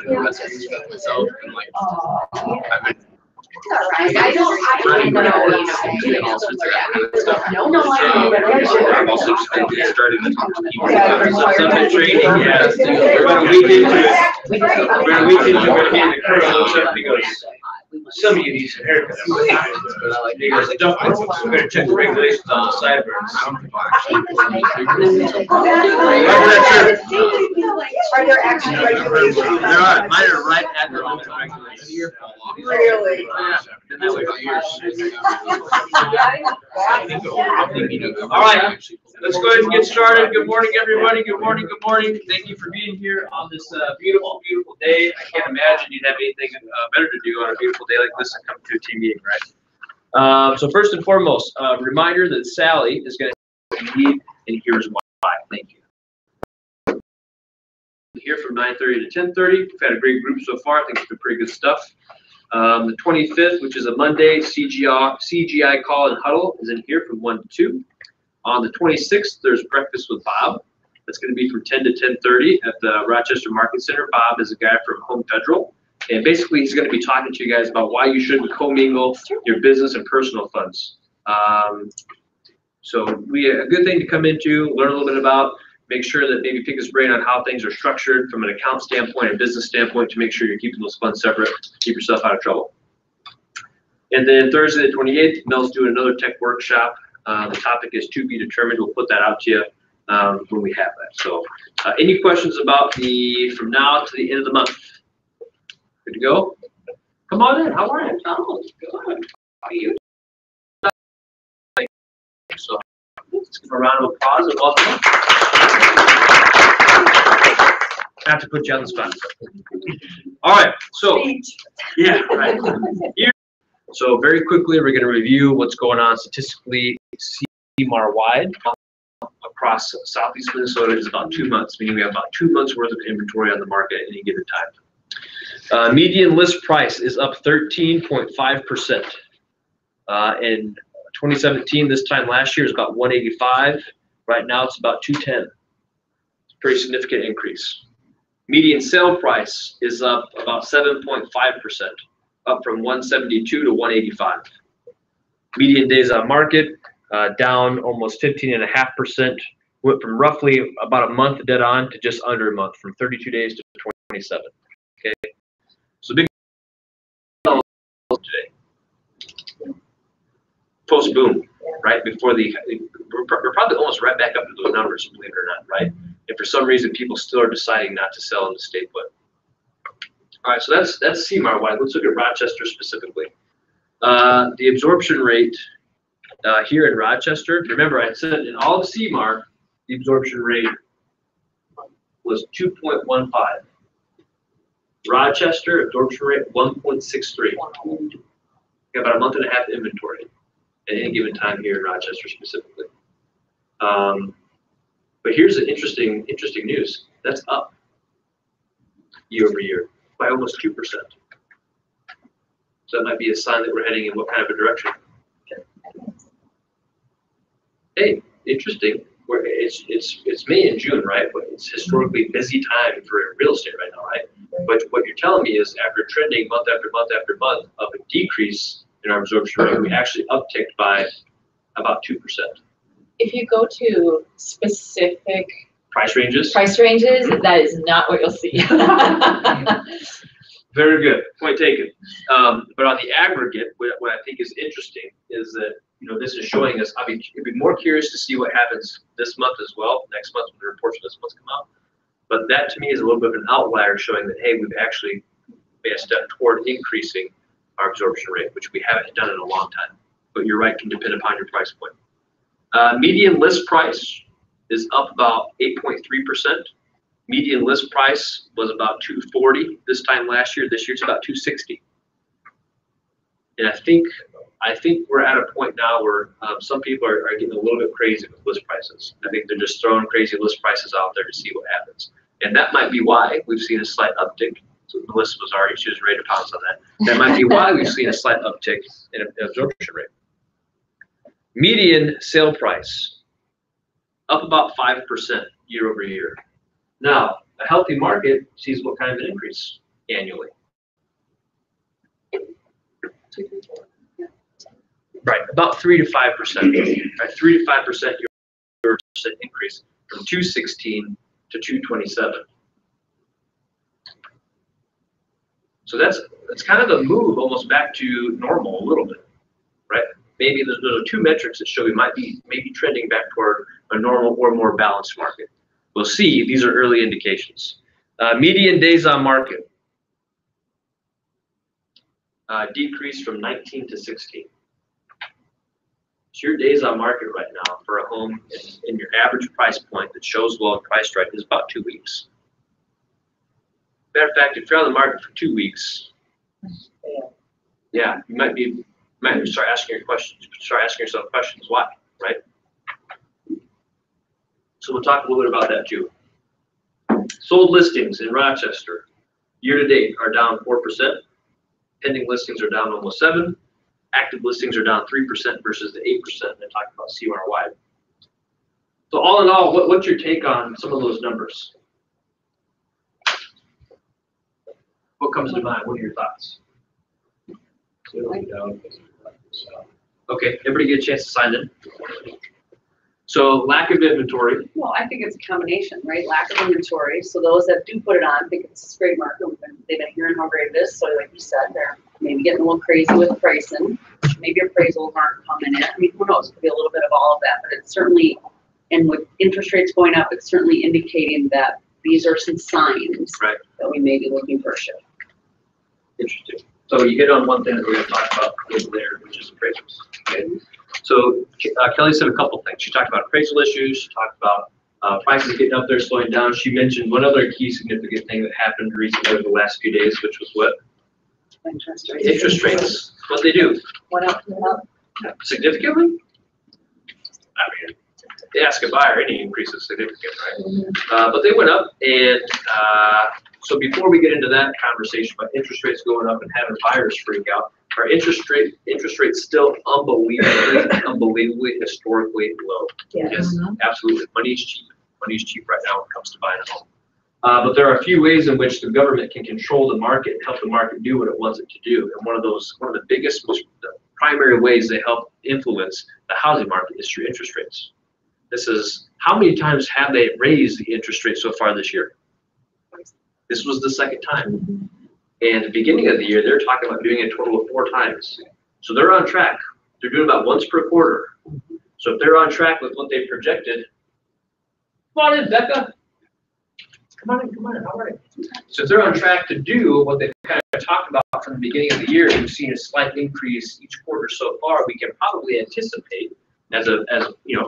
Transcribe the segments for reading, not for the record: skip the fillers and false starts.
and that's what I myself. And like, I've been I don't know. I've also started to talk to people about some training. Yeah, about a week into it. About a week into it, we're getting the curl looks up and he goes, some of you need some haircuts. He goes, don't, we better check the regulations on the sideburns. Are there actually regulations? There are. Mine are right at the limit of regulations. Really? Been that way for years. All right, let's go ahead and get started. Good morning, everybody. Good morning. Good morning. Thank you for being here on this beautiful, beautiful day. I can't imagine you'd have anything better to do on a beautiful day like this than come to a team meeting, right? So first and foremost, reminder that Sally is going to lead, and here's why. Thank you. Here from 9:30 to 10:30. We've had a great group so far. I think it's been pretty good stuff. The 25th, which is a Monday, CGI call and huddle is in here from 1 to 2. On the 26th, there's breakfast with Bob. That's going to be from 10 to 10:30 at the Rochester Market Center. Bob is a guy from Home Federal. And basically, he's going to be talking to you guys about why you shouldn't commingle your business and personal funds. So a good thing to come into, learn a little bit about, make sure that maybe pick his brain on how things are structured from an account standpoint and business standpoint to make sure you're keeping those funds separate, keep yourself out of trouble. And then Thursday the 28th, Mel's doing another tech workshop. The topic is to be determined. We'll put that out to you when we have that. So any questions about from now to the end of the month? Good to go? Come on in. How are you? Oh, good. How are you? So let's give a round of applause and welcome. Not to put you on the spot. All right, so yeah, right. Here, so very quickly, we're going to review what's going on statistically CMAR wide across Southeast Minnesota. Is about 2 months, meaning we have about 2 months worth of inventory on the market at any given time. Median list price is up 13.5%. In 2017, this time last year, is about 185. Right now, it's about 210. It's a pretty significant increase. Median sale price is up about 7.5%, up from 172 to 185. Median days on market down almost 15.5%, went from roughly about a month dead on to just under a month, from 32 days to 27. Okay, so big today. Post boom, right before we're probably almost right back up to those numbers, believe it or not, right? And for some reason, people still are deciding not to sell in the state put. All right, so that's CMAR wide. Let's look at Rochester specifically. The absorption rate here in Rochester, remember I said in all of CMAR, the absorption rate was 2.15. Rochester absorption rate 1.63. Got about a month and a half inventory at any given time here in Rochester specifically. But here's an interesting news. That's up year over year by almost 2%. So that might be a sign that we're heading in what kind of a direction? Hey, interesting. It's May and June, right? But it's historically busy time for real estate right now, right? But what you're telling me is after trending month after month after month of a decrease in our absorption rate, we actually upticked by about 2%. If you go to specific price ranges, that is not what you'll see. Very good, point taken. But on the aggregate, what I think is interesting is that this is showing us. I'd be more curious to see what happens this month as well. Next month when the reports for this month come out. But that to me is a little bit of an outlier, showing that hey, we've actually made a step toward increasing our absorption rate, which we haven't done in a long time. But you're right, can depend upon your price point. Median list price is up about 8.3%. Median list price was about 240 this time last year. This year it's about 260. And I think we're at a point now where some people are getting a little bit crazy with list prices. I think they're just throwing crazy list prices out there to see what happens. And that might be why we've seen a slight uptick. So Melissa she was ready to pounce on that. That might be why we've seen a slight uptick in absorption rate. Median sale price up about 5% year over year. Now, a healthy market sees what kind of an increase? annually? Right, about 3 to 5%. Right, 3 to 5% increase from 216 to 227. So that's kind of the move almost back to normal a little bit, right? Maybe there's two metrics that show we might be maybe trending back toward a normal or more balanced market. We'll see. These are early indications. Median days on market decreased from 19 to 16. So your days on market right now for a home in your average price point that shows well priced right is about 2 weeks. Matter of fact, if you're on the market for 2 weeks, yeah, you might start asking yourself questions. Why, right? So we'll talk a little bit about that too. Sold listings in Rochester year to date are down 4%. Pending listings are down almost 7%. Active listings are down 3% versus the 8% that I talked about CR-wide. So all in all, what's your take on some of those numbers? What comes to mind? What are your thoughts? Okay, everybody get a chance to sign in. So lack of inventory. Well, I think it's a combination, right? Lack of inventory. So those that do put it on think it's a great market. They've been hearing how great it is. So like you said, they're maybe getting a little crazy with pricing. Maybe appraisals aren't coming in. I mean, who knows? It could be a little bit of all of that, but it's certainly, and with interest rates going up, it's certainly indicating that these are some signs Right. that we may be looking for a shift. Interesting. So you hit on one thing that we're going to talk about a little later, which is appraisals. Okay. So Kelly said a couple things. She talked about appraisal issues. She talked about prices getting up there, slowing down. She mentioned one other key significant thing that happened recently over the last few days, which was what? Interest rates. Interest rates. What they do? What up? Significantly? I mean, they ask a buyer, any increase is significant, right? But they went up, and so before we get into that conversation about interest rates going up and having buyers freak out, our interest rates still unbelievably historically low. Yeah. Yes, absolutely. Money's cheap. Money's cheap right now when it comes to buying a home. But there are a few ways in which the government can control the market and help the market do what it wants it to do. And one of the biggest, most primary ways they help influence the housing market is through interest rates. This is, how many times have they raised the interest rate so far this year? This was the second time. And at the beginning of the year, they're talking about doing a total of 4 times. So they're on track. They're doing about once per quarter. So if they're on track with what they projected, come on in, Becca. Come on in, all right. So if they're on track to do what they kind of talked about from the beginning of the year, we've seen a slight increase each quarter so far. We can probably anticipate, as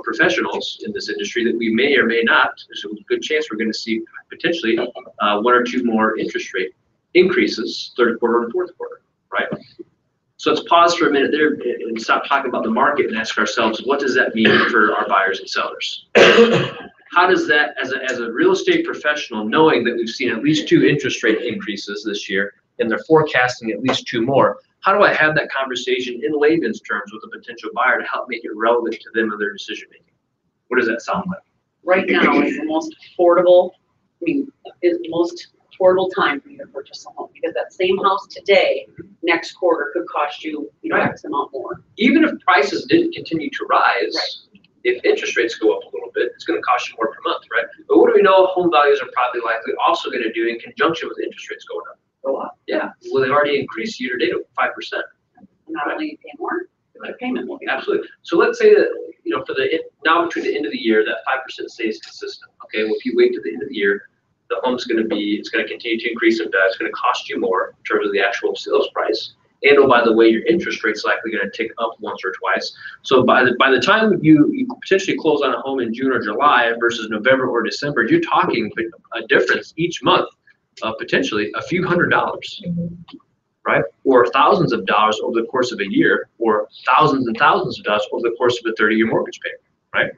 professionals in this industry, that we may or may not. There's a good chance we're going to see potentially 1 or 2 more interest rate increases, third quarter and fourth quarter, right? So let's pause for a minute there and stop talking about the market and ask ourselves, what does that mean for our buyers and sellers? How does that, as a real estate professional, knowing that we've seen at least 2 interest rate increases this year and they're forecasting at least 2 more, how do I have that conversation in layman's terms with a potential buyer to help make it relevant to them and their decision making? What does that sound like? Right now is the most affordable, affordable time for you to purchase a home, because that same house today, next quarter could cost you, Right. X amount more. Even if prices didn't continue to rise, Right. if interest rates go up a little bit, it's going to cost you more per month, right? But what do we know home values are probably likely also going to do in conjunction with interest rates going up? Go up. Yeah, well, they've already increased year to date 5%. Not only you pay more, your payment will be. Absolutely. So let's say that, now between the end of the year, that 5% stays consistent. Okay, well, if you wait to the end of the year, the home's going to continue to increase in value. It's going to cost you more in terms of the actual sales price. And oh, by the way, your interest rate's likely going to tick up once or twice. So by the time you potentially close on a home in June or July versus November or December, you're talking a difference each month of potentially a few $100s, right? Or thousands of dollars over the course of a year, or thousands and thousands of dollars over the course of a 30-year mortgage payment, right?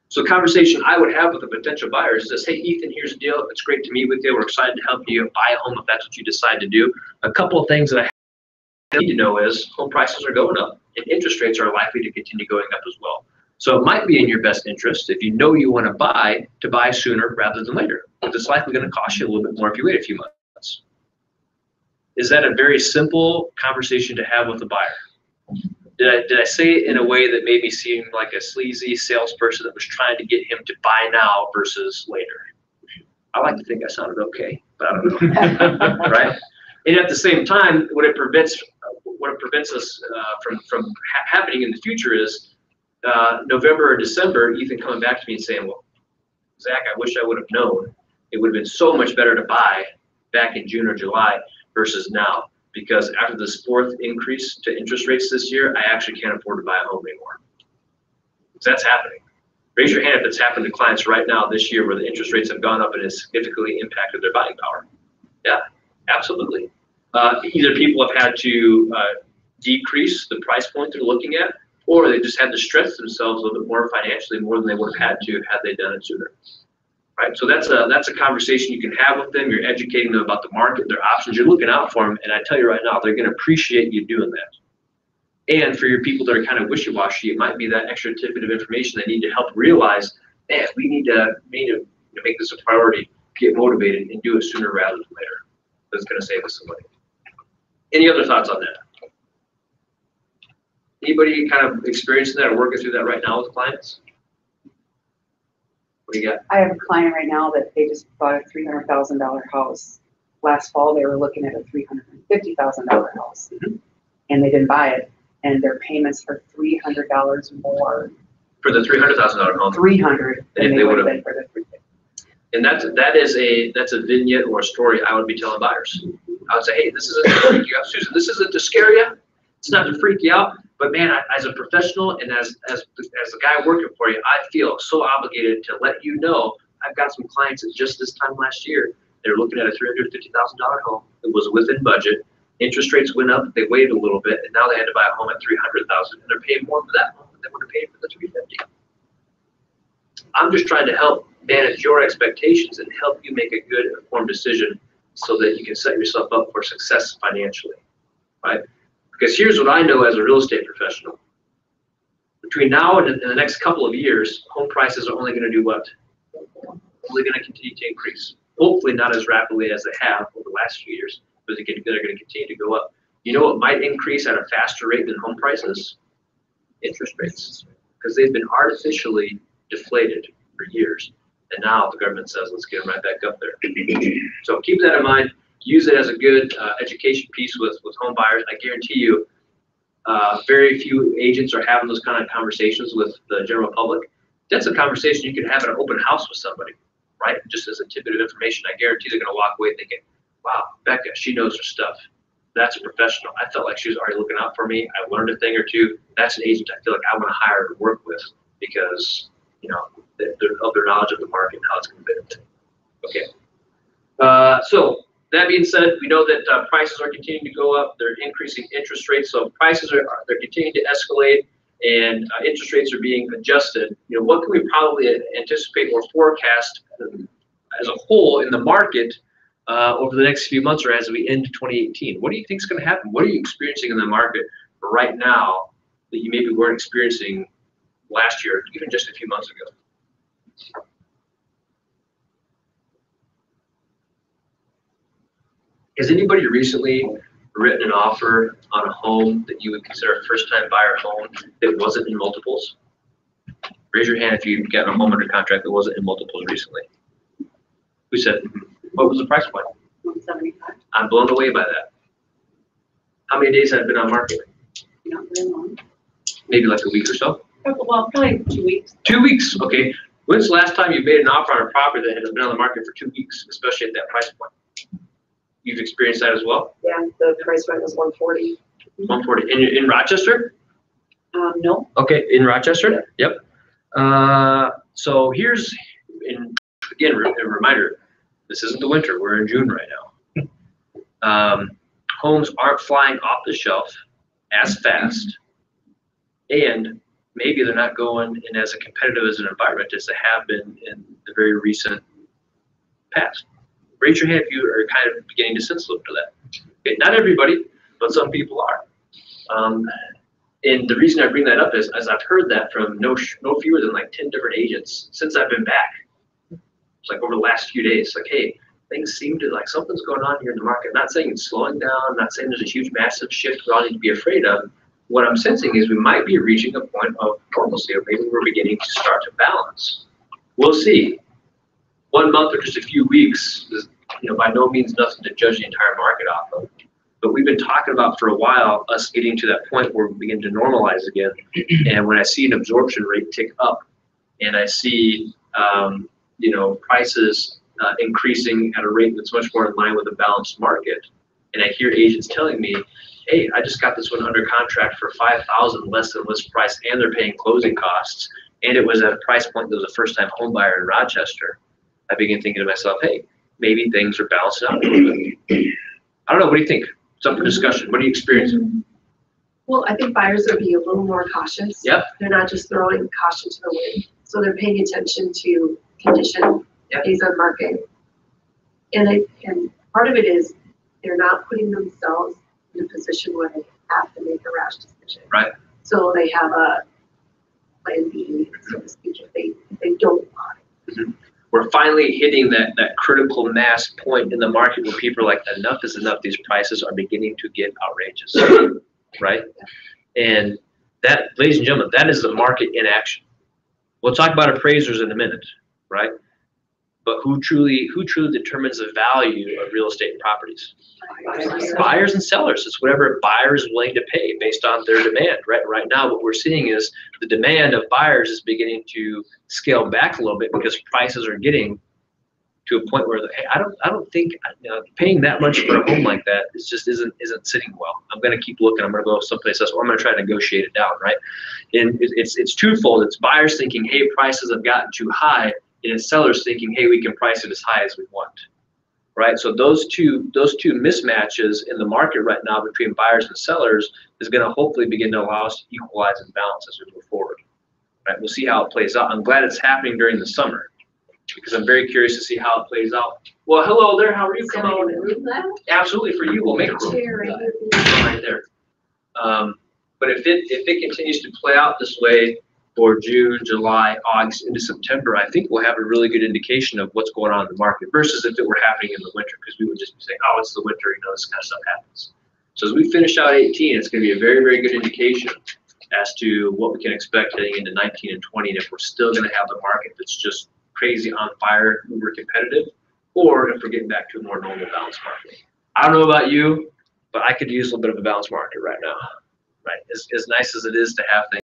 So a conversation I would have with a potential buyer is this: hey, Ethan, here's the deal. It's great to meet with you. We're excited to help you buy a home if that's what you decide to do. A couple of things that I need to know is home prices are going up and interest rates are likely to continue going up as well. So it might be in your best interest, if you know you want to buy sooner rather than later. But it's likely going to cost you a little bit more if you wait a few months. is that a very simple conversation to have with the buyer? Did I say it in a way that made me seem like a sleazy salesperson that was trying to get him to buy now versus later? I like to think I sounded okay, but I don't know, right? And at the same time, what it prevents us from happening in the future is November or December, Ethan coming back to me and saying, well, Zach, I wish I would have known. It would have been so much better to buy back in June or July versus now. Because after this fourth increase to interest rates this year, I actually can't afford to buy a home anymore. So that's happening. Raise your hand if it's happened to clients right now this year where the interest rates have gone up and has significantly impacted their buying power. Yeah, absolutely. Either people have had to decrease the price point they're looking at, or they just had to stretch themselves a little bit more financially, more than they would have had to had they done it sooner. Right, so that's a conversation you can have with them. You're educating them about the market, their options. You're looking out for them, and I tell you right now, they're going to appreciate you doing that. And for your people that are kind of wishy-washy, it might be that extra tidbit of information they need to help realize, man, we need to make this a priority, get motivated, and do it sooner rather than later. That's going to save us some money. Any other thoughts on that? Anybody kind of experiencing that or working through that right now with clients? What do you got? I have a client right now that they just bought a $300,000 house. Last fall, they were looking at a $350,000 house, and they didn't buy it. And their payments are $300 more. For the $300,000 home. $300 than they would have been for the $350,000. And that's a vignette or a story I would be telling buyers. I would say, hey, this isn't to freak you out, Susan. This isn't to scare you. It's not to freak you out. But man, as a professional and as the guy working for you, I feel so obligated to let you know I've got some clients that just this time last year, they're looking at a $350,000 home. It was within budget. Interest rates went up. They waited a little bit, and now they had to buy a home at $300,000, and they're paying more for that home than they would have paid for the $350,000. I'm just trying to help manage your expectations and help you make a good informed decision so that you can set yourself up for success financially, right? Because here's what I know as a real estate professional. Between now and the next couple of years, home prices are only going to do what? Only going to continue to increase. Hopefully not as rapidly as they have over the last few years, but they're going to continue to go up. You know what might increase at a faster rate than home prices? Interest rates. Because they've been artificially deflated for years. And now the government says, let's get them right back up there. So keep that in mind. Use it as a good education piece with home buyers. I guarantee you, very few agents are having those kind of conversations with the general public. That's a conversation you can have at an open house with somebody, right? Just as a tidbit of information. I guarantee they're going to walk away thinking, wow, Becca, she knows her stuff. That's a professional. I felt like she was already looking out for me. I learned a thing or two. That's an agent I feel like I want to hire to work with because, you know, of their knowledge of the market and how it's going to benefit. Okay. So that being said, we know that prices are continuing to go up. They're increasing interest rates, so prices they're continuing to escalate, and interest rates are being adjusted. You know, what can we probably anticipate or forecast as a whole in the market over the next few months or as we end 2018? What do you think is going to happen? What are you experiencing in the market right now that you maybe weren't experiencing last year, even just a few months ago? Has anybody recently written an offer on a home that you would consider a first-time buyer home that wasn't in multiples? Raise your hand if you've gotten a home under contract that wasn't in multiples recently. Who said, what was the price point? $175. I'm blown away by that. How many days had it been on market? Not very long. Maybe like a week or so? Well, probably 2 weeks. 2 weeks, okay. When's the last time you made an offer on a property that has been on the market for 2 weeks, especially at that price point? You've experienced that as well? Yeah, the price point was $140. 140. In Rochester? No. Okay, in Rochester? Yep. So here's, again, a reminder, this isn't the winter. We're in June right now. Homes aren't flying off the shelf as fast, and maybe they're not going in as competitive as an environment as they have been in the very recent past. Raise your hand if you are kind of beginning to sense a little bit of that. Okay, not everybody, but some people are. And the reason I bring that up is I've heard that from no fewer than like 10 different agents since I've been back. It's like over the last few days, like, hey, things seem to, like, something's going on here in the market. I'm not saying it's slowing down, I'm not saying there's a huge massive shift we all need to be afraid of. What I'm sensing is we might be reaching a point of normalcy, or maybe we're beginning to start to balance. We'll see. 1 month or just a few weeks is, by no means nothing to judge the entire market off of. But we've been talking about for a while us getting to that point where we begin to normalize again. And when I see an absorption rate tick up, and I see prices increasing at a rate that's much more in line with a balanced market, and I hear agents telling me, hey, I just got this one under contract for $5,000 less than list price, and they're paying closing costs, and it was at a price point that was a first-time home buyer in Rochester, I begin thinking to myself, hey, maybe things are balancing out a little bit. I don't know, what do you think? It's up for discussion. What are you experiencing? Well, I think buyers are being a little more cautious. Yep. They're not just throwing caution to the wind. So they're paying attention to condition, days on market. And part of it is they're not putting themselves in a position where they have to make a rash decision. Right. So they have a plan B, so to speak, if they don't want it. Mm-hmm. We're finally hitting that critical mass point in the market where people are like, enough is enough. These prices are beginning to get outrageous, right? And that, ladies and gentlemen, that is the market in action. We'll talk about appraisers in a minute, right? But who truly determines the value of real estate properties? Buyers and sellers. It's whatever a buyer is willing to pay based on their demand. Right now, what we're seeing is the demand of buyers is beginning to scale back a little bit because prices are getting to a point where, hey, I don't think paying that much for a home like that isn't sitting well. I'm going to keep looking. I'm going to go someplace else, or I'm going to try to negotiate it down, right? And it's twofold. It's buyers thinking, hey, prices have gotten too high, and it's sellers thinking, hey, we can price it as high as we want. Right, so those two mismatches in the market right now between buyers and sellers is going to hopefully begin to allow us to equalize and balance as we move forward. Right, we'll see how it plays out. I'm glad it's happening during the summer because I'm very curious to see how it plays out. Well, hello there. How are you? Come on in. Absolutely, for you, we'll make room right there. But if it continues to play out this way for June, July, August, into September, I think we'll have a really good indication of what's going on in the market versus if it were happening in the winter, because we would just be saying, oh, it's the winter, this kind of stuff happens. So as we finish out 18, it's going to be a very, very good indication as to what we can expect heading into 19 and 20, and if we're still going to have the market that's just crazy on fire, uber competitive, or if we're getting back to a more normal balanced market. I don't know about you, but I could use a little bit of a balanced market right now. Right, as nice as it is to have things.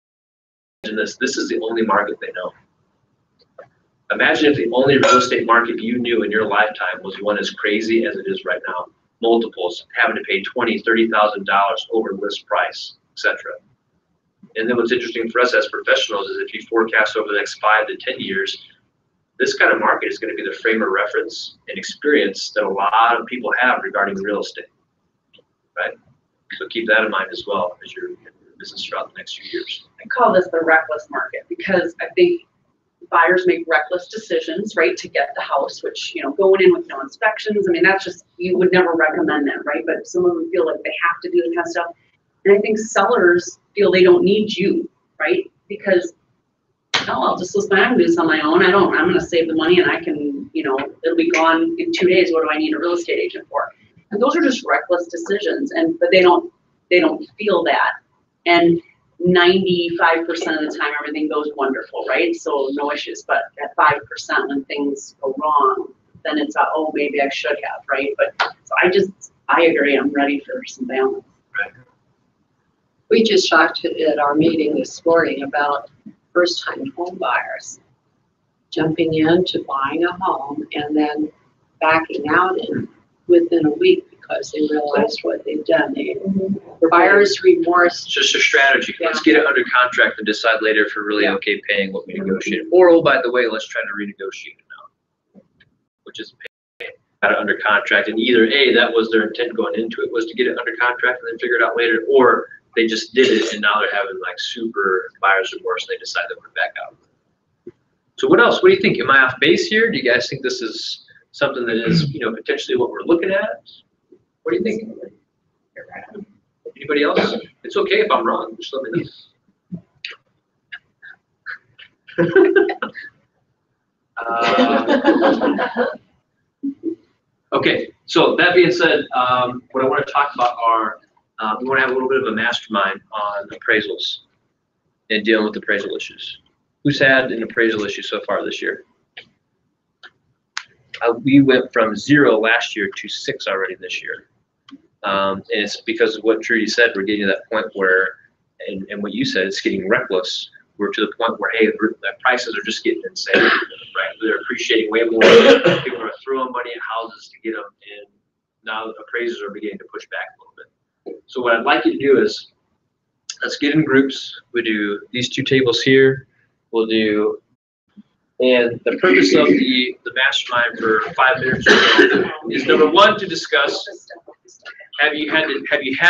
This is the only market they know. Imagine if the only real estate market you knew in your lifetime was one as crazy as it is right now. Multiples, having to pay $20,000, $30,000 over list price, etc. And then what's interesting for us as professionals is if you forecast over the next 5 to 10 years, this kind of market is going to be the frame of reference and experience that a lot of people have regarding real estate, right? So keep that in mind as well as your business throughout the next few years. I call this the reckless market because I think buyers make reckless decisions, right, to get the house, which, going in with no inspections, I mean, that's just, you would never recommend that, right? But some of them feel like they have to do this kind of stuff. And I think sellers feel they don't need you, right? Because, no, I'll just list my own business on my own. I'm going to save the money and I can, it'll be gone in 2 days. What do I need a real estate agent for? And those are just reckless decisions. But they don't feel that. And 95% of the time, everything goes wonderful, right? So no issues. But at 5%, when things go wrong, then it's oh, maybe I should have, right? But so I agree. I'm ready for some balance. Right. We just talked at our meeting this morning about first-time home buyers jumping into buying a home and then backing out within a week because they realized what they've done. Buyer's remorse. It's just a strategy. Let's get it under contract and decide later if we're really okay paying what we negotiated. Or, oh, by the way, let's try to renegotiate it now, which is paying it under contract. And either A, that was their intent going into it, was to get it under contract and then figure it out later, or they just did it and now they're having like super buyer's remorse and they decide they want to back out. So what else? What do you think? Am I off base here? Do you guys think this is something that is, potentially what we're looking at? What do you think? Anybody else? It's okay if I'm wrong. Just let me know. Okay, so that being said, what I want to talk about are, we want to have a little bit of a mastermind on appraisals and dealing with appraisal issues. Who's had an appraisal issue so far this year? We went from 0 last year to 6 already this year. And it's because of what Trudy said, we're getting to that point where, and what you said, it's getting reckless. We're to the point where, hey, the prices are just getting insane, right? They're appreciating way more. People are throwing money at houses to get them, and now appraisers are beginning to push back a little bit. So what I'd like you to do is, let's get in groups. We do these 2 tables here. We'll do, and the purpose of the mastermind for 5 minutes or so is, number 1, to discuss, have you had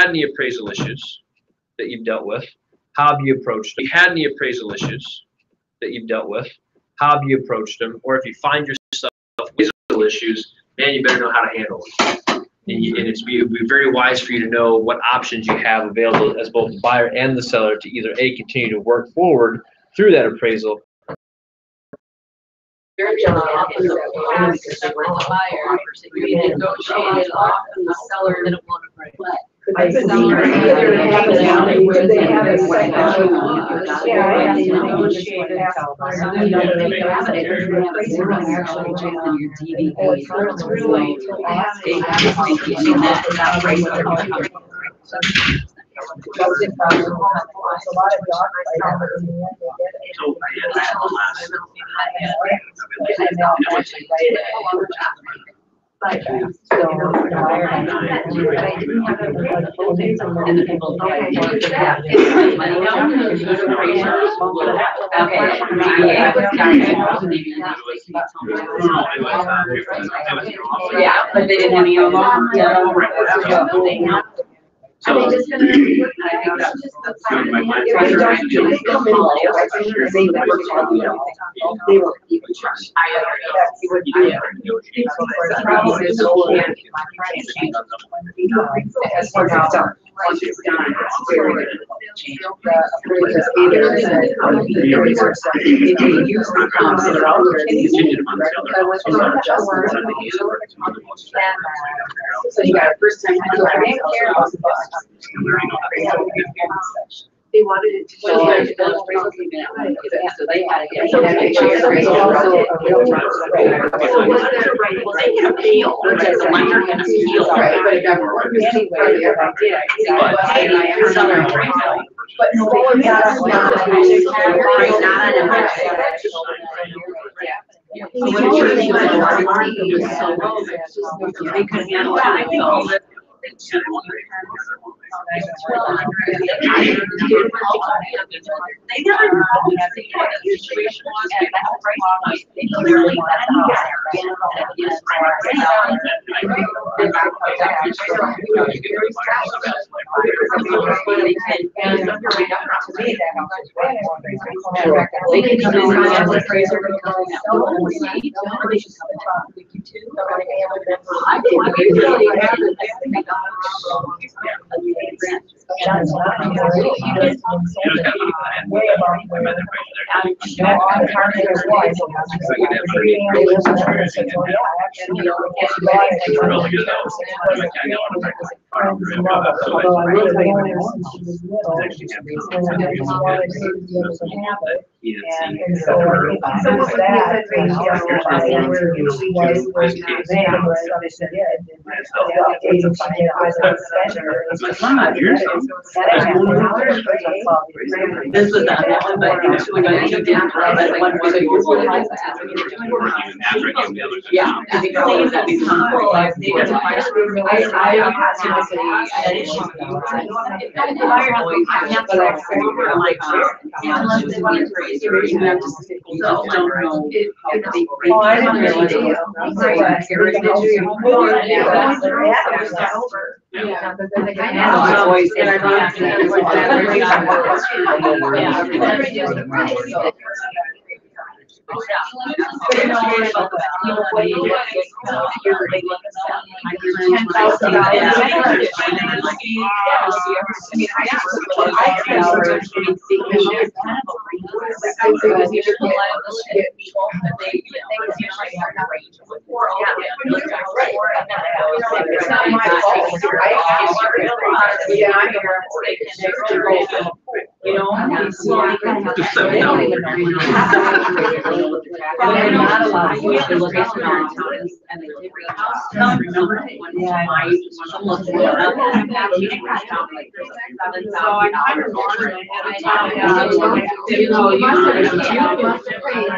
any appraisal issues that you've dealt with? How have you approached them? If you had any appraisal issues that you've dealt with, how have you approached them? Or if you find yourself with appraisal issues, man, you better know how to handle them. And it would be very wise for you to know what options you have available as both the buyer and the seller to either A, continue to work forward through that appraisal. Your job is to ask the buyer, we negotiated off from the seller that it won't break. I The could seller see either they has have it out a- where they they have a have second it. choice. Yeah, I have to Negotiate it. So then you they don't have have it. it. Actually, Jason, your DVD. Oh, it's really to ask. They just think you need that price. That's a lot of dogs. But, so, And the people. Yeah, but they didn't have any of them. So, Are they just gonna look at it? They were even charged. Once it's done, it's very good. So you got a first time. They wanted it to. So they had to get. So was there, well, they can appeal, because the lender can appeal. Right, but it never worked. Anyway, if I did. But- But no one got. They couldn't handle it. They can come in and the appraiser can come in. I think we really have This was that one, but we got two down, but one was yeah. They claim that become like they were I had to say It's not my fault. You know, They don't even know. They're not allowed to use the location on town, and they take your house. Remember when I looked it up, So I kind of wanted to ahead of time. You know, you must have paid.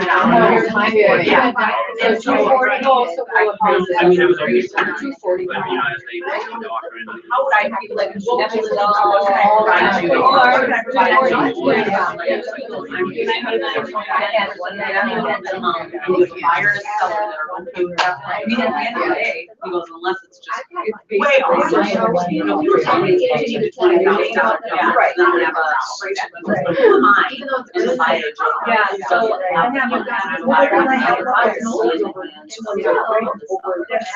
I mean, it was okay. 240. But, you know, as they doctor into the- How would I be like? I had one that I had the buyer and seller that are one food. I mean, at the end of the day, he goes, unless it's just way off. You know, we were talking $18,000 to $20,000. Yeah, right. Then we have a operation with mine. Even though it's a buyer job. Yeah, so I have a buyer. And I have a buyer. So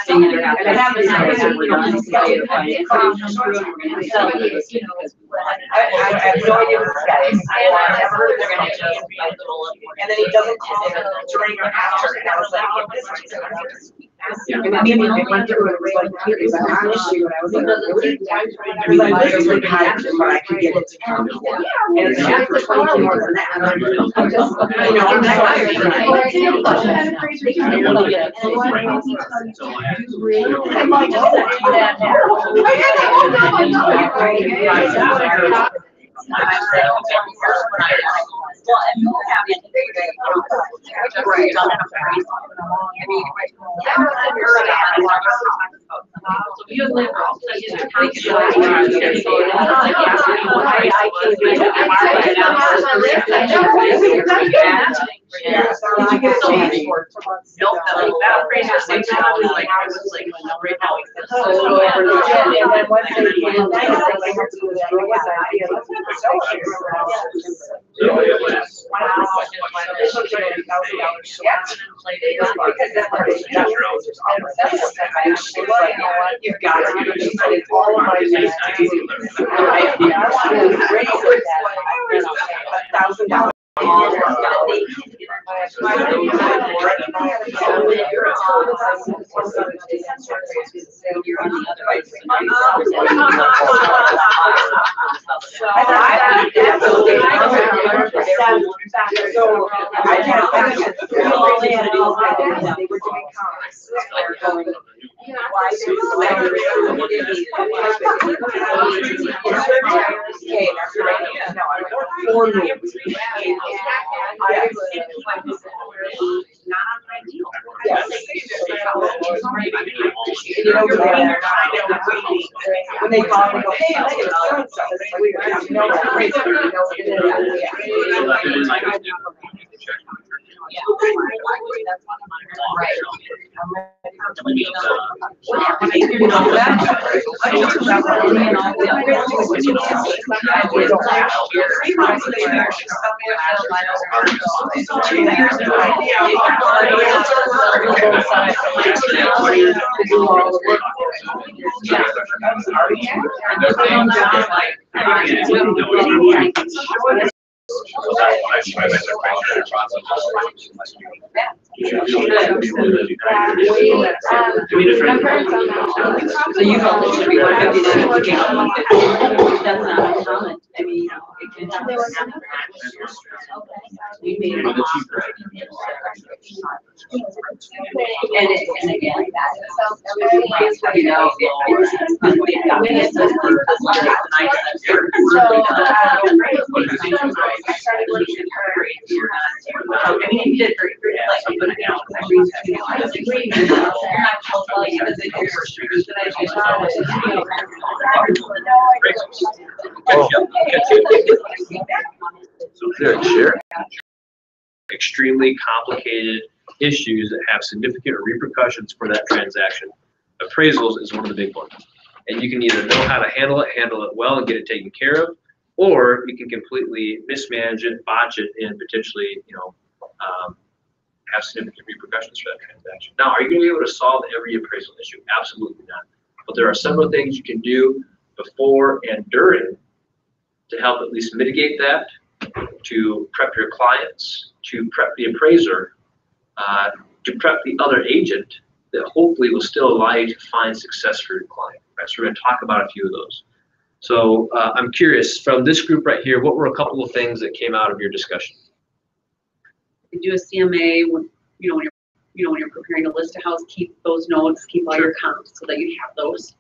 you either have to have the numbers or we're not going to say it. We're going to sell it, you know, because I have no idea what this guy is. I never heard they're going to just like little. And then he doesn't call them during or after, and I was like, oh, this is just. I mean, we went through it, it was like, it was an issue, and I was like, really? I was like, this is really high, but I could get it to come. And it's not for 20 more than that. I'm just, you know, I'm tired. Well, and you have it. Right. You live You've got to do all of my $1,000. When they call me, go, hey, I get so-and-so. It's like, you know, right. So you know, it should be 150. That's not uncommon. I mean, it can happen. We made it. And again, you know, extremely complicated issues that have significant repercussions for that transaction. Appraisals is one of the big ones. And you can either know how to handle it well and get it taken care of, or you can completely mismanage it, botch it, and potentially, you know, have significant repercussions for that transaction. Now, are you going to be able to solve every appraisal issue? Absolutely not. But there are several things you can do before and during to help at least mitigate that to prep your clients, to prep the appraiser, to prep the other agent that hopefully will still allow you to find success for your client. Right? So we're going to talk about a few of those. So I'm curious, from this group right here, what were a couple of things that came out of your discussion? You do a CMA when when you're preparing to list a house, keep those notes, keep all your counts so that you have those.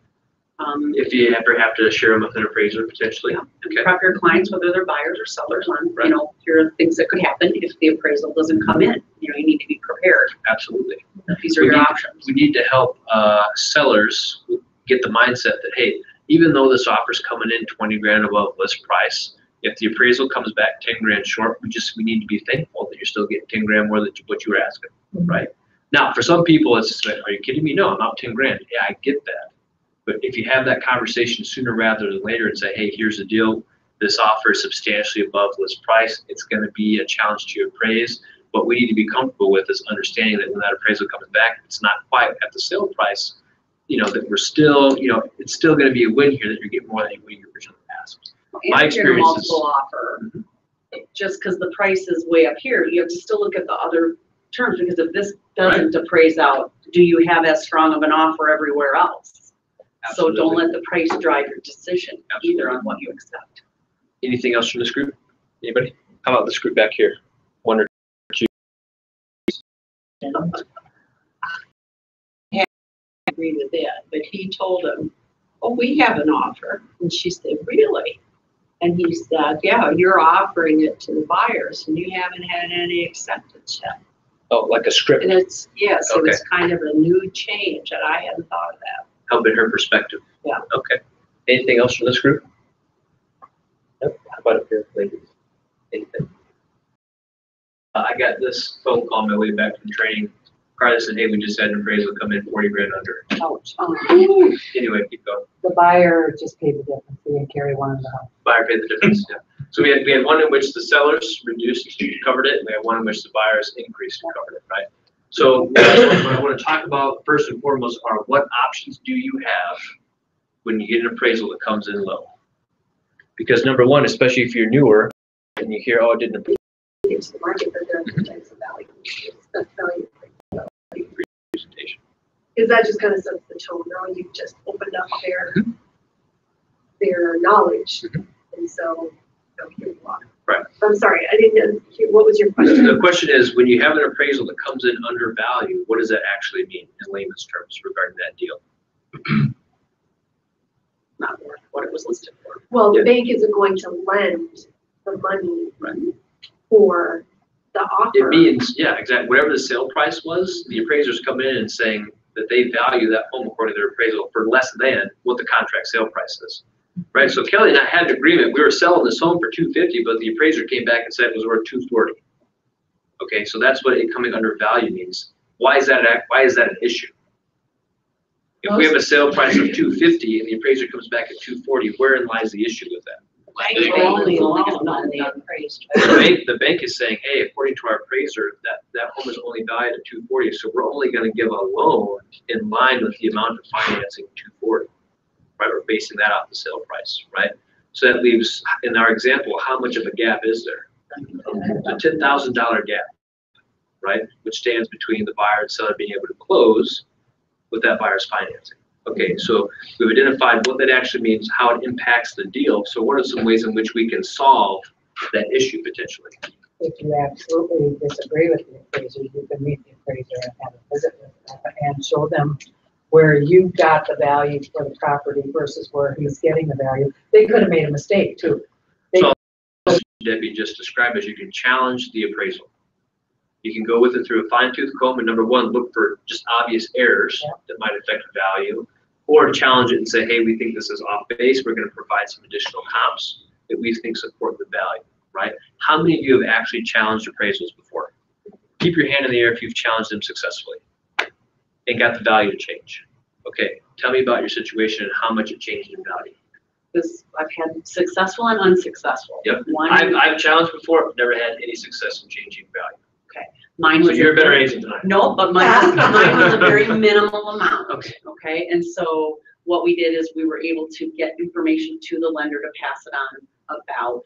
If you ever have to share them with an appraiser potentially. Yeah. Okay. Prep your clients, whether they're buyers or sellers, on Right. here are things that could happen if the appraisal doesn't come in. You need to be prepared. Absolutely. These are We your need- options. We need to help sellers get the mindset that, hey, even though this offer's coming in 20 grand above list price, if the appraisal comes back 10 grand short, we need to be thankful that you're still getting 10 grand more than what you were asking, right? Now, for some people, it's just like, are you kidding me? No, I'm out 10 grand. Yeah, I get that. But if you have that conversation sooner rather than later and say, hey, here's the deal. This offer is substantially above list price. It's going to be a challenge to appraise. What we need to be comfortable with is understanding that when that appraisal comes back, it's not quite at the sale price, that we're still, it's still going to be a win here that you're getting more than what you originally asked. My And if you're in a experience is- multiple offer, just because the price is way up here, you have to still look at the other terms, because if this doesn't appraise out, do you have as strong of an offer everywhere else? So don't let the price drive your decision either on what you accept. Anything else from this group? Anybody? How about this group back here? One or two? I agree with that, but he told him, oh, we have an offer. And she said, really? And he said, yeah, you're offering it to the buyers and you haven't had any acceptance yet. Oh, like a script, And it's, so Okay. it's kind of a new change that I hadn't thought of that. helping her perspective. Yeah. Okay. Anything else from this group? Nope. How about up here, ladies? Anything? I got this phone call on my way back from training. Carla said, hey, we just had an appraisal come in 40 grand under. Ouch. Anyway, keep going. The buyer just paid the difference. They didn't carry one in the house. Buyer paid the difference, yeah. So we had one in which the sellers reduced, covered it, and we had one in which the buyers increased and covered it, right? So what I want to talk about first and foremost are what options do you have when you get an appraisal that comes in low? Because number one, especially if you're newer and you hear, oh, it didn't appraise. Into the market, but there are different types of value. That's value. Presentation. Because that just kind of sets the tone. Now you've just opened up their knowledge. And so, here you are. Right. I'm sorry, I didn't hear, what was your question? The question is, when you have an appraisal that comes in under value, what does that actually mean in layman's terms regarding that deal? Not worth what it was listed for. Well, Yeah. the bank isn't going to lend the money Right. for the offer. It means, yeah, exactly. Whatever the sale price was, the appraisers come in and saying that they value that home according to their appraisal for less than what the contract sale price is. Right, so Kelly and I had an agreement. We were selling this home for $250, but the appraiser came back and said it was worth $240. Okay, so that's what it coming under value means. Why is that an issue? If we have a sale price of $250 and the appraiser comes back at $240, wherein lies the issue with that? We're only allowed on the appraised. The bank is saying, hey, according to our appraiser, that home is only valued at $240, so we're only going to give a loan in line with the amount of financing $240. Right, we're basing that off the sale price, right? So that leaves, in our example, how much of a gap is there? A $10,000 gap, right? Which stands between the buyer and seller being able to close with that buyer's financing. Okay, so we've identified what that actually means, how it impacts the deal. So what are some ways in which we can solve that issue potentially? If you absolutely disagree with the appraiser, you can meet the appraiser and have a visit with them and show them where you got the value for the property versus where he's getting the value. They could have made a mistake too. Debbie just described as you can challenge the appraisal. You can go with it through a fine-tooth comb and number one, look for just obvious errors that might affect value, or challenge it and say, hey, we think this is off base. We're going to provide some additional comps that we think support the value, right? How many of you have actually challenged appraisals before? Keep your hand in the air if you've challenged them successfully and got the value to change. Okay, tell me about your situation and how much it changed in value. Because I've had successful and unsuccessful. Yep. One, I've challenged before, I've never had any success in changing value. mine So was. you're a better agent than I am. No, but mine was a very minimal amount. Okay. Okay, and so what we did is we were able to get information to the lender to pass it on about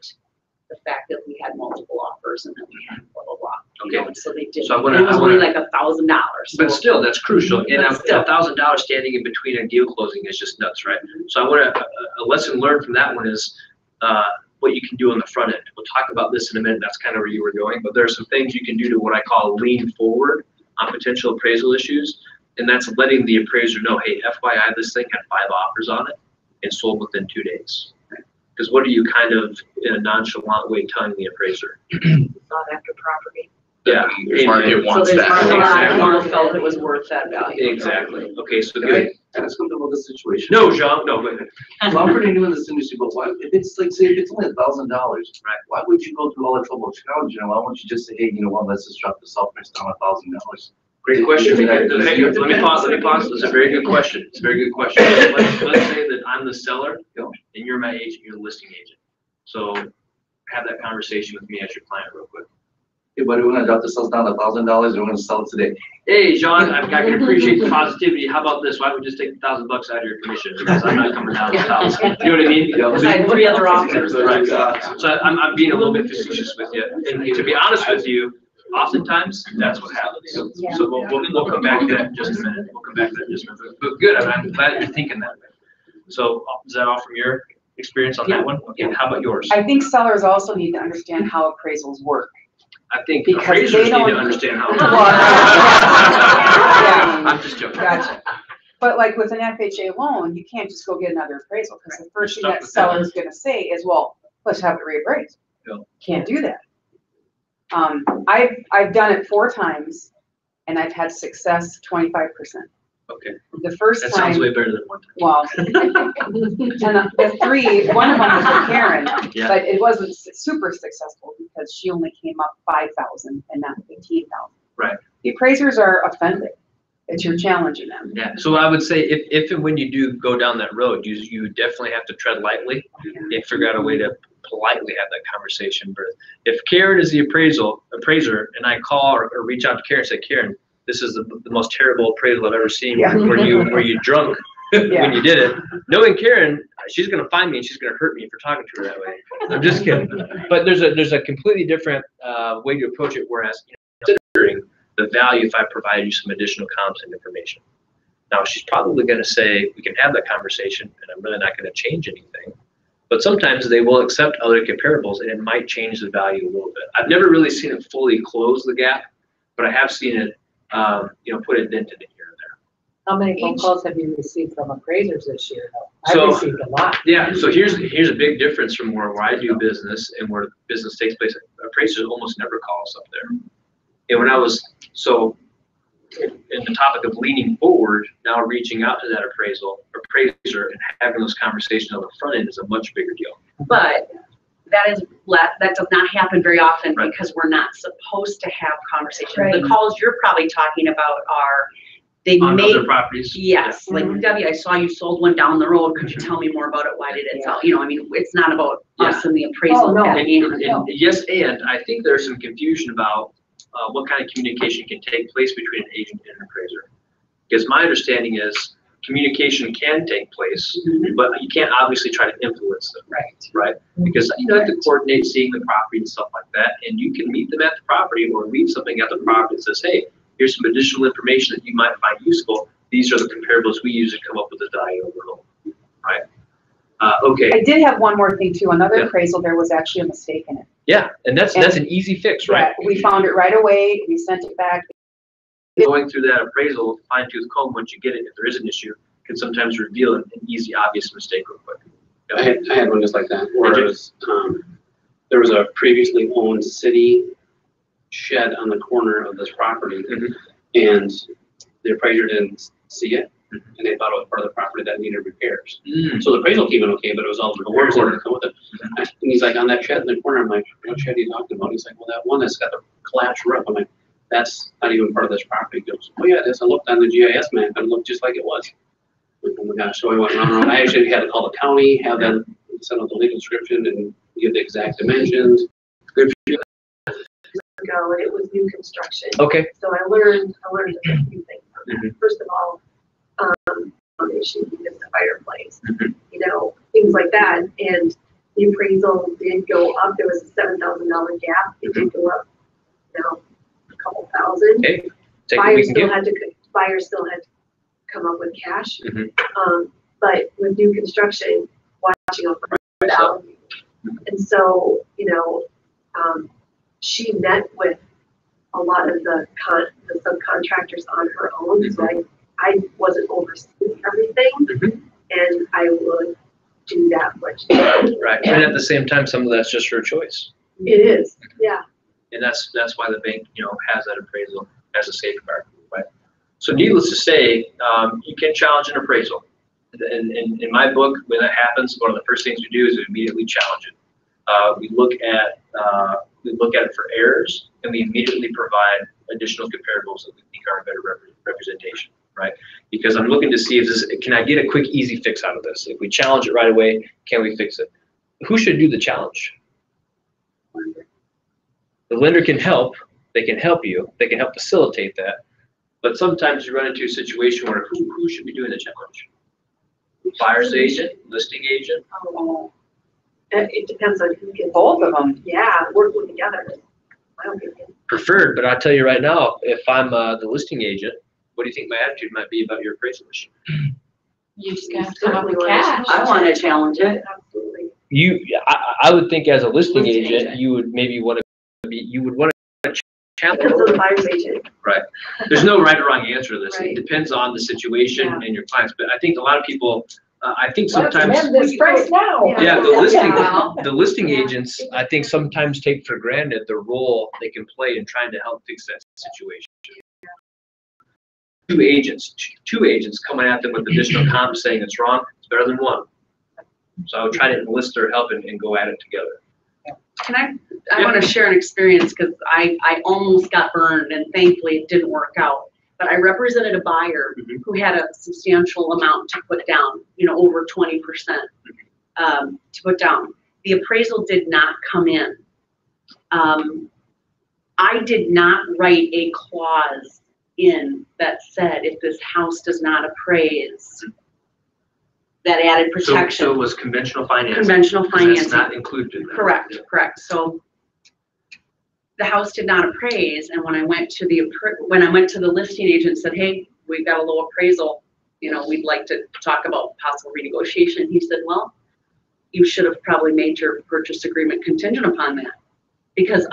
the fact that we had multiple offers and then we had blah, blah, blah. You Okay. know, so they did, So it was only like $1,000. But still, that's crucial. And But still. $1,000 standing in between a deal closing is just nuts, right? So I want to, a lesson learned from that one is what you can do on the front end. We'll talk about this in a minute. That's kind of where you were going. But there are some things you can do to what I call lean forward on potential appraisal issues. And that's letting the appraiser know, hey, FYI, this thing had 5 offers on it and sold within 2 days. Because what are you kind of in a nonchalant way telling the appraiser? Sought after property. Yeah. Market So wants there's that. a lot Exactly. more felt it was worth that value. Exactly. Okay, so Can good. I ask something about this situation? No, Jean, no, go ahead. Well, I'm pretty new in this industry, but why, if it's like, say, if it's only $1,000, Right. why would you go through all the trouble of challenging it? Why won't you just say, hey, you know what, let's just drop the sell price down $1,000? Great question. Yeah. Let me pause. It's a very good question. It's a very good question. Let's say that I'm the seller and you're my agent, you're the listing agent. So have that conversation with me as your client real quick. Hey, buddy, we're gonna drop the sales down to $1,000 and we're gonna sell it today. Hey, John, I can appreciate the positivity. How about this? Why don't we just take $1,000 out of your commission? Because I'm not coming down to $1,000. You know what I mean? Besides 3 other offers. Right. So I'm being a little bit facetious with you. And to be honest with you, oftentimes that's what happens. So we'll come back to that in just a minute. We'll come back to that in just a minute. But good, I'm glad you're thinking that way. So is that all from your experience on that one? Okay, how about yours? I think sellers also need to understand how appraisals work. I think Because appraisers they need to don't- understand how. Yeah. I'm just joking. Gotcha. But like with an FHA loan, you can't just go get another appraisal, because the first thing Stuck that with seller's gonna say is, well, let's have it reappraised. Yeah. Can't do that. I've done it 4 times, and I've had success 25%. Okay, The first that sounds time, way better than one time. well, and the 3, one of them was a Karen, Yeah. but it wasn't super successful because she only came up 5,000 and not 15,000. Right. The appraisers are offended that you're challenging them. Yeah, so I would say if and when you do go down that road, you definitely have to tread lightly and figure out a way to politely have that conversation. But if Karen is the appraiser, and I call or reach out to Karen and say, Karen, this is the most terrible appraisal I've ever seen. Yeah. Were you drunk Yeah. when you did it? Knowing Karen, she's gonna find me and she's gonna hurt me for talking to her that way. I'm just kidding. But there's a completely different way to approach it. Whereas, considering the value if I provide you some additional comps and information. Now she's probably gonna say we can have that conversation, and I'm really not gonna change anything. But sometimes they will accept other comparables, and it might change the value a little bit. I've never really seen it fully close the gap, but I have seen it. Put a dent in it here and there. How many phone calls have you received from appraisers this year? So- I've received a lot. Yeah, so here's a big difference from where I do business and where business takes place. Appraisers almost never call us up there. And when I was, so in the topic of leaning forward, now reaching out to that appraiser and having those conversations on the front end is a much bigger deal. But that does not happen very often Right. because we're not supposed to have conversations. Right. The calls you're probably talking about are, they On may, other properties. yes, like Debbie, I saw you sold one down the road. Could you tell me more about it? Why did it sell? I mean, it's not about us and the appraisal. Oh, no. at hand. And yes, and I think there's some confusion about what kind of communication can take place between an agent and an appraiser. Because my understanding is communication can take place, but you can't obviously try to influence them, right? Because you have to coordinate seeing the property and stuff like that, and you can meet them at the property or leave something at the property that says, hey, here's some additional information that you might find useful. These are the comparables we use to come up with the value of the home, right? Okay. I did have one more thing too. Another Yeah. appraisal, there was actually a mistake in it. Yeah, and that's an easy fix, right? Yeah, we found it right away. We sent it back. Going through that appraisal, fine tooth comb, once you get it, if there is an issue, can sometimes reveal an easy, obvious mistake real quick. I had one just like that, where it was, there was a previously owned city shed on the corner of this property, and the appraiser didn't see it, and they thought it was part of the property that needed repairs. So the appraisal came in okay, but it was all the doors that come with it. And he's like, on that shed in the corner, I'm like, what shed are you talking about? He's like, well, that one that's got the collapsed roof. I'm like, that's not even part of this property. He goes, oh yeah, it is. I looked on the GIS map and it looked just like it was. Oh my gosh, so I went around. I actually had to call the county, have them send out the legal description and give the exact dimensions. Ago, and it was new construction. Okay. So I learned a few things from that. First of all, foundation, because the fireplace, things like that. And the appraisal did go up. There was a $7,000 gap. It did go up, you know, a couple thousand. Okay, take what we can get. Buyers still had to come up with cash. Mhm. But with new construction, watching out for value. And so, you know, she met with a lot of the subcontractors on her own. So I wasn't overseeing everything, and I would do that much. Right, and at the same time, some of that's just her choice. It is, yeah. And that's why the bank, you know, has that appraisal as a safeguard, right? So needless to say, you can challenge an appraisal. And in my book, when that happens, one of the first things we do is we immediately challenge it. We look at it for errors, and we immediately provide additional comparables that we think are a better representation, right? Because I'm looking to see if can I get a quick, easy fix out of this? If we challenge it right away, can we fix it? Who should do the challenge? The lender can help. They can help you. They can help facilitate that. But sometimes you run into a situation where who should be doing the challenge? Buyer's agent, listing agent? It depends on who gets. Both of them. Yeah, working together. My opinion. Preferred, but I'll tell you right now, if I'm the listing agent, what do you think my attitude might be about your appraisal issue? You just gotta come up with cash. I want to challenge it. Absolutely. I would think as a listing agent, you would maybe want to be, you would want to challenge. Because of the buyer's agent. Right. There's no right or wrong answer to this. Right. It depends on the situation Yeah. and your clients. But I think a lot of people, I think sometimes. this price now. Yeah, Yeah. the listing agents, I think sometimes take for granted the role they can play in trying to help fix that situation. Two agents coming at them with additional comp saying it's wrong, it's better than one. So I would try to enlist their help and go at it together. I want to share an experience because I almost got burned and thankfully it didn't work out. But I represented a buyer who had a substantial amount to put down, you know, over 20% to put down. The appraisal did not come in. I did not write a clause in that said if this house does not appraise, that added protection. So it was conventional financing. Conventional 'Cause financing. That's not included in that. Correct. So the house did not appraise, and when I went to the listing agent and said, hey, we've got a low appraisal, you know, we'd like to talk about possible renegotiation, he said, well, you should have probably made your purchase agreement contingent upon that. Because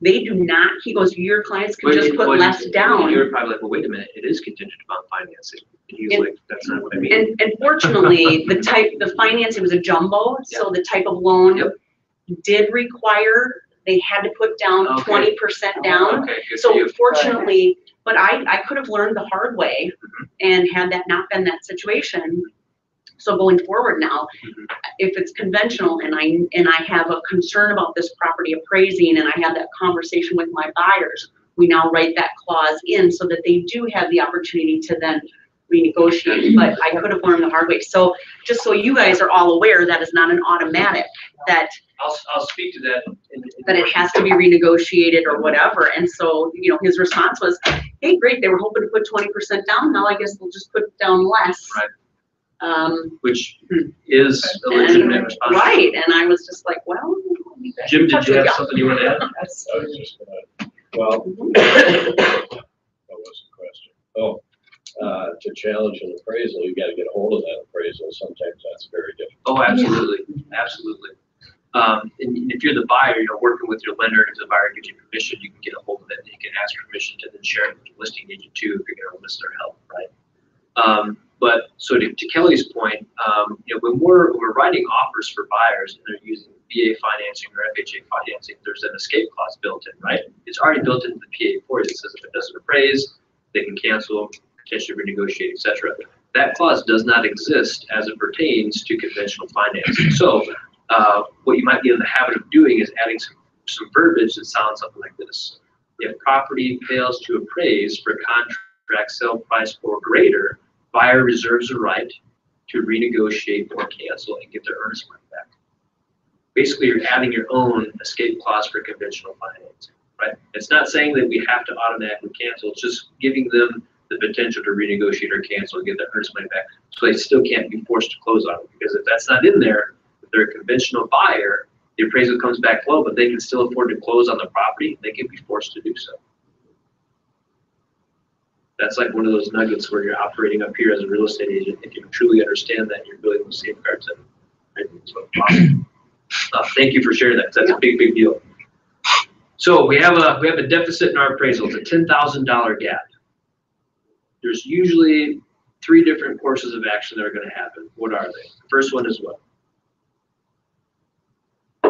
they do not, he goes, your clients can just put less down. You're probably like, well, wait a minute, it is contingent upon financing. And he was like, that's not what I mean. And fortunately, the financing was a jumbo, so the type of loan did require, they had to put down 20% down. Okay, good for So you. fortunately, but I could have learned the hard way, and had that not been that situation. So going forward now, if it's conventional and I have a concern about this property appraising and I have that conversation with my buyers, we now write that clause in so that they do have the opportunity to then renegotiate. But I could have learned the hard way. So just so you guys are all aware, that is not an automatic, that I'll speak to that. that it has to be renegotiated or whatever. And so, you know, his response was, hey, great, they were hoping to put 20% down. Now I guess we'll just put down less. Right. Which Hmm. is a legitimate response. Right, and I was just like, well. Jim, did you have something you wanted to add? I was just gonna, well, that was a question. To challenge an appraisal, you gotta get a hold of that appraisal. Sometimes that's very difficult. Oh, absolutely, absolutely. And if you're the buyer, you know, working with your lender, if the buyer gives you permission, you can get a hold of it, and you can ask permission to then share it with the listing agent too, if you're gonna list their help, right? But so to Kelly's point, you know, when we're writing offers for buyers and they're using VA financing or FHA financing, there's an escape clause built in, right? It's already built into the PA for you. It says if it doesn't appraise, they can cancel, potentially renegotiate, etc. That clause does not exist as it pertains to conventional financing. So what you might be in the habit of doing is adding some verbiage that sounds something like this. If property fails to appraise for contract sale price or greater, buyer reserves a right to renegotiate or cancel and get their earnest money back. Basically, you're adding your own escape clause for conventional financing, right? It's not saying that we have to automatically cancel. It's just giving them the potential to renegotiate or cancel and get their earnest money back, so they still can't be forced to close on it. Because if that's not in there, they're a conventional buyer, the appraisal comes back low, but they can still afford to close on the property, they can be forced to do so. That's like one of those nuggets where you're operating up here as a real estate agent. If you truly understand that, you're building those safeguards in. Right? So, awesome. Thank you for sharing that. That's a big, big deal. So we have a deficit in our appraisal. It's a $10,000 gap. There's usually 3 different courses of action that are going to happen. What are they? The first one is what?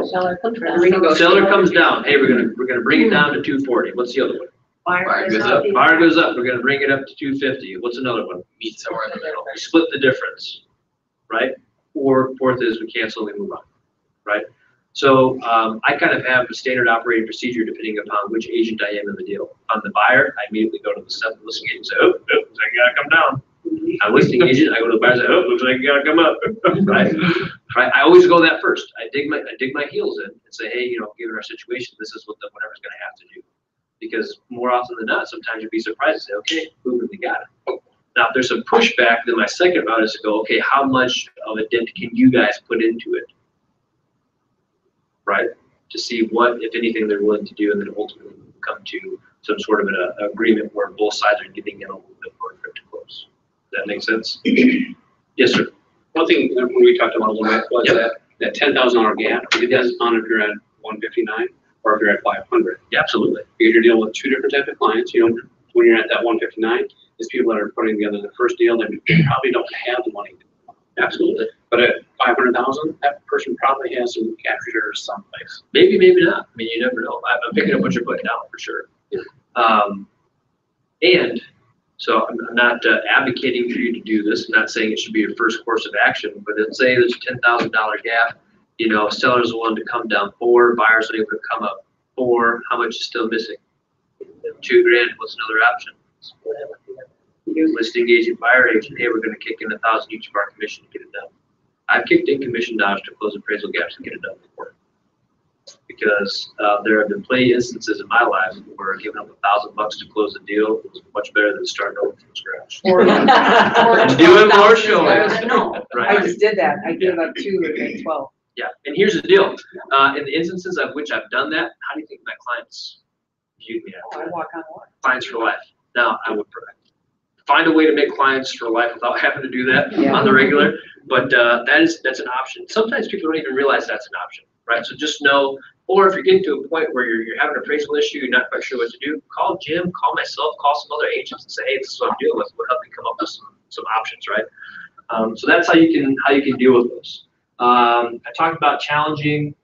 Seller comes down. Seller comes down. Hey, we're gonna bring it down to 240. What's the other one? Buyer goes up. Buyer goes up. We're gonna bring it up to 250. What's another one? Meet somewhere in the middle. We split the difference, right? Or fourth is we cancel and we move on, right? So I kind of have a standard operating procedure depending upon which agent I am in the deal. On the buyer, I immediately go to the seventh listing agent and say, oh, looks like you gotta come down. On listing agent, I go to the buyer and say, oh, looks like you gotta come up, right? Right. I always go that first. I dig my heels in and say, hey, you know, given our situation, this is what whatever's gonna have to do. Because more often than not, sometimes you'd be surprised and say, okay, boom, we got it. Now, if there's some pushback, then my second route is to go, okay, how much of a dent can you guys put into it? Right? To see what, if anything, they're willing to do, and then ultimately come to some sort of an agreement where both sides are getting in a little bit more for it to close. Does that make sense? Yes, sir. One thing when we talked about a little bit was that $10,000 gap. It doesn't on if you're at 159 or if you're at 500. Yeah, absolutely. Because you're dealing with 2 different types of clients. You know, when you're at that 159, it's people that are putting together the first deal that probably don't have the money. Absolutely. But at 500,000, that person probably has some cash reserves someplace. Maybe, maybe not. I mean, you never know. I'm picking up what you're putting down for sure. And so I'm not advocating for you to do this. I'm not saying it should be your first course of action, but let's say there's a $10,000 gap. You know, sellers are willing to come down 4, buyers are able to come up 4. How much is still missing? $2,000. What's another option? Listing agent, buyer agent. Hey, we're going to kick in $1,000 each of our commission to get it done. I've kicked in commission dollars to close appraisal gaps and get it done before. Because there have been plenty of instances in my life where giving up $1,000 to close a deal was much better than starting over from scratch. And doing more showings. Right. I just did that. I gave up 2 and made 12. Yeah, and here's the deal. In the instances of which I've done that, how do you think my clients viewed me after I that? walk on water. Clients for life. Now, I would find a way to make clients for life without having to do that on the regular, but that's an option. Sometimes people don't even realize that's an option, right? So just know, or if you're getting to a point where you're having an appraisal issue, you're not quite sure what to do, call Jim, call myself, call some other agents and say, hey, this is what I'm dealing with. We'll help you come up with some options, right? So that's how you can deal with those. I talked about challenging,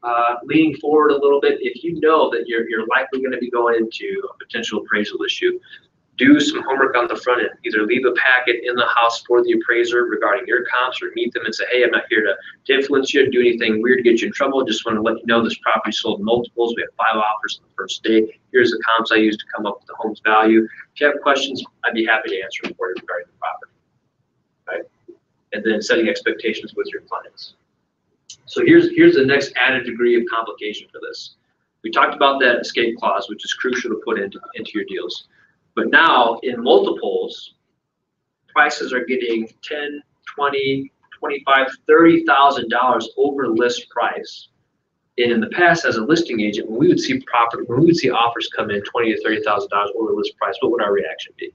leaning forward a little bit. If you know that you're likely going to be going into a potential appraisal issue, do some homework on the front end. Either leave a packet in the house for the appraiser regarding your comps, or meet them and say, hey, I'm not here to influence you, do anything weird to get you in trouble. Just want to let you know this property sold multiples. We have 5 offers on the first day. Here's the comps I used to come up with the home's value. If you have questions, I'd be happy to answer them for you regarding the property. Right? And then setting expectations with your clients. So here's the next added degree of complication for this. We talked about that escape clause, which is crucial to put into your deals. But now in multiples, prices are getting $10,000, $20,000, $25,000, $30,000 over list price. And in the past, as a listing agent, when we would see offers come in $20,000 to $30,000 over list price, what would our reaction be?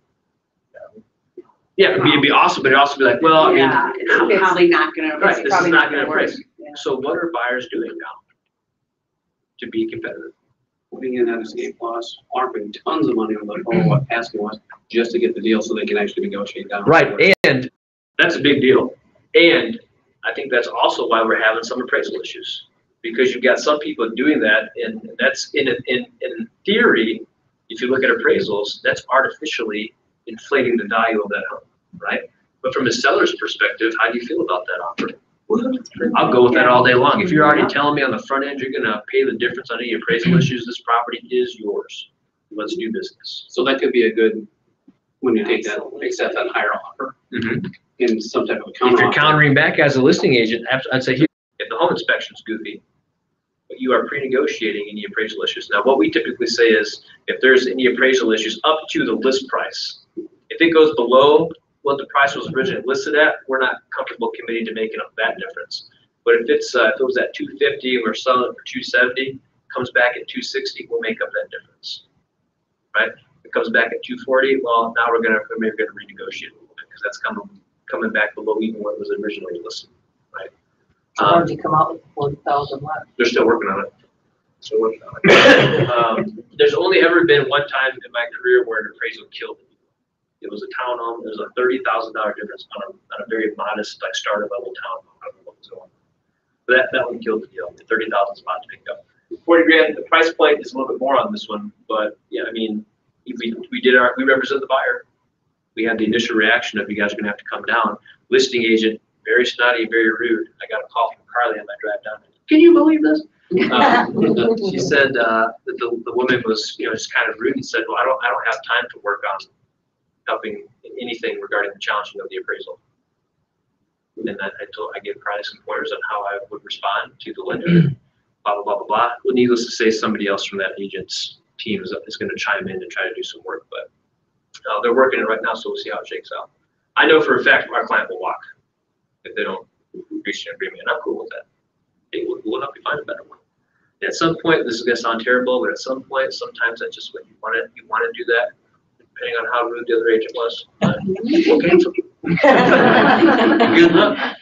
Yeah, it'd be awesome, but it'd also be like, well, I mean, it's probably not gonna. Right, this is not gonna price. Yeah. So what are buyers doing now to be competitive? Putting in that escape clause, offering tons of money on the phone, asking us just to get the deal so they can actually negotiate down. Right, and that's a big deal. And I think that's also why we're having some appraisal issues, because you've got some people doing that, and that's in theory, if you look at appraisals, that's artificially inflating the value of that home, right? But from a seller's perspective, how do you feel about that offer? I'll go with that all day long. If you're already telling me on the front end you're going to pay the difference on any appraisal issues, this property is yours. Let's do business. So that could be a good, when you take that, accept that higher offer in some type of a counter. If you're countering back as a listing agent, I'd say, if the home inspection's goofy, but you are pre-negotiating any appraisal issues. Now, what we typically say is, if there's any appraisal issues up to the list price, if it goes below what the price was originally listed at, we're not comfortable committing to making up that difference. But if it's, if it was at 250 and we're selling it for 270, comes back at 260, we'll make up that difference, right? If it comes back at 240, well, now we're maybe gonna renegotiate a little bit, because that's coming back below even what was originally listed, right? So why don't you come out with 40,000 left? They're still working on it. Still working on it. There's only ever been one time in my career where an appraisal killed me. It was a townhome. There was a $30,000 difference on a very modest, like starter level townhome. I don't know what was going on. But that one killed the deal. The 30,000 spot to pick up. 40 grand. The price point is a little bit more on this one, but yeah, I mean, we represent the buyer. We had the initial reaction of you guys are gonna have to come down. Listing agent, very snotty, very rude. I got a call from Carly on my drive down. Can you believe this? She said that the woman was, just kind of rude and said, well, I don't have time to work on helping anything regarding the challenging of the appraisal. And I gave Carly some pointers on how I would respond to the lender, blah, blah, blah, blah, blah. Well, needless to say, somebody else from that agent's team is going to chime in and try to do some work, but they're working it right now, so we'll see how it shakes out. I know for a fact our client will walk if they don't reach an agreement, and I'm cool with that. Hey, we'll help you find a better one. And at some point, this is going to sound terrible, but at some point, sometimes that's just what you want to do that, depending on how rude the other agent was. Okay. Good enough.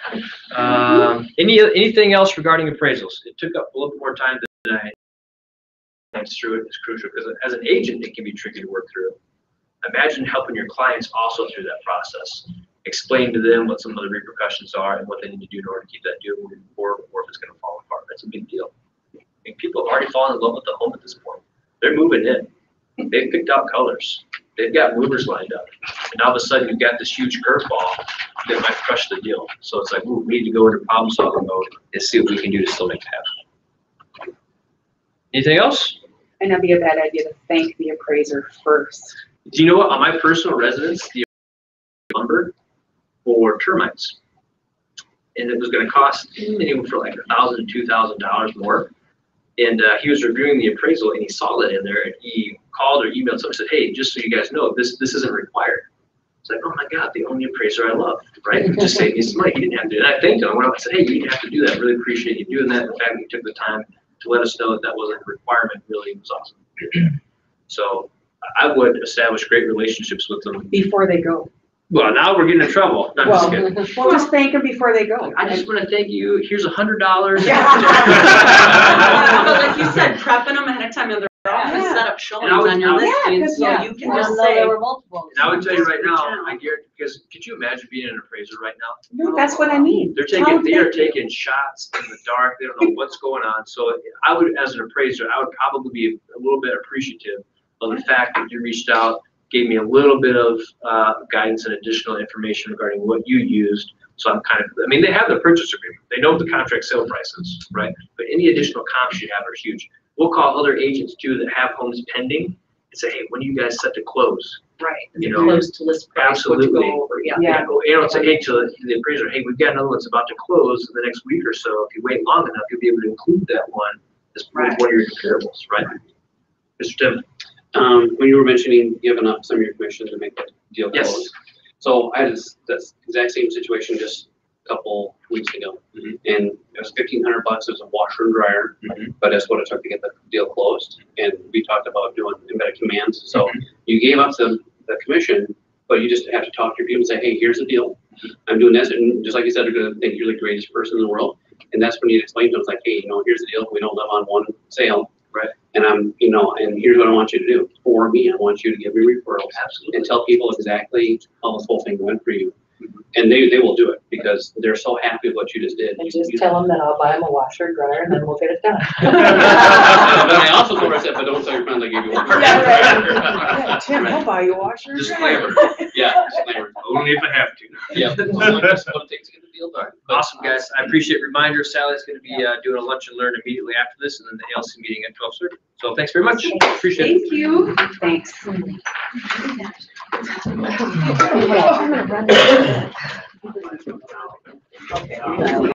Anything else regarding appraisals? It took up a little bit more time than I went through it. It's crucial because as an agent, it can be tricky to work through. Imagine helping your clients also through that process. Explain to them what some of the repercussions are and what they need to do in order to keep that deal moving forward, or if it's going to fall apart. That's a big deal. I mean, people have already fallen in love with the home at this point. They're moving in. They've picked out colors. They've got movers lined up. And all of a sudden, you've got this huge curveball that might crush the deal. So it's like, ooh, we need to go into problem solving mode and see what we can do to still make it happen. Anything else? And that'd be a bad idea to thank the appraiser first. Do you know what? On my personal residence, the lumber for termites, and it was going to cost anywhere for like $1,000 to $2,000 more. And he was reviewing the appraisal, and he saw that in there, and he called or emailed someone and said, "Hey, just so you guys know, this isn't required." It's like, oh my God, the only appraiser I love, right? Just saved me some money. He didn't have to do that. I thanked him. I went up and said, "Hey, you didn't have to do that. Really appreciate you doing that. The fact that you took the time to let us know that that wasn't a requirement really was awesome." So I would establish great relationships with them Before they go. Well, now we're getting in trouble. No, I'm just kidding. Well, just thank them before they go. I just want to thank you. Here's $100. But like you said, prepping them ahead of time, and they're all gonna set up showings on your listing, so you can just say. There were multiple. And I would tell you right now, I guarantee, because could you imagine being an appraiser right now? No, that's what I mean. They are taking shots in the dark. They don't know what's going on. So I would, as an appraiser, I would probably be a little bit appreciative of the fact that you reached out, gave me a little bit of guidance and additional information regarding what you used. So I'm kind of, I mean, they have the purchase agreement. They know what the contract sale price is, right? But any additional comps you have are huge. We'll call other agents too that have homes pending and say, hey, when are you guys set to close? Right. You know, Close to list price. absolutely. What to go over, yeah. Yeah. Say, hey, to the appraiser, hey, we've got another one that's about to close in the next week or so. If you wait long enough, you'll be able to include that one as one of your comparables, right? Mr. Tim. When you were mentioning giving up some of your commission to make that deal Yes. close. So I had this exact same situation just a couple weeks ago. Mhm. And it was $1,500. It was a washer and dryer, but that's what it took to get the deal closed. And we talked about doing embedded commands. So you gave up the commission, but you just have to talk to your people and say, hey, here's the deal. I'm doing this. And just like you said, they're going to think you're the greatest person in the world. And that's when you explain to them, it's like, hey, here's the deal. We don't live on one sale. Right. And and here's what I want you to do. For me, I want you to give me referrals. Absolutely. And tell people exactly how this whole thing went for you. And they will do it because they're so happy with what you just did. And just tell them that I'll buy them a washer and dryer and then we'll get it done. But I also told her, I said, but don't tell your friend I gave you one. Yeah, Tim, I'll buy you a washer. Disclaimer. Yeah, disclaimer. Only if I have to. Yeah. That's what it takes to get the deal done. But, Awesome, guys. I appreciate reminder. Sally's going to be doing a lunch and learn immediately after this, and then the ALC meeting at 12:30. So thanks very much. Appreciate it. Thank you. Thanks. Okay.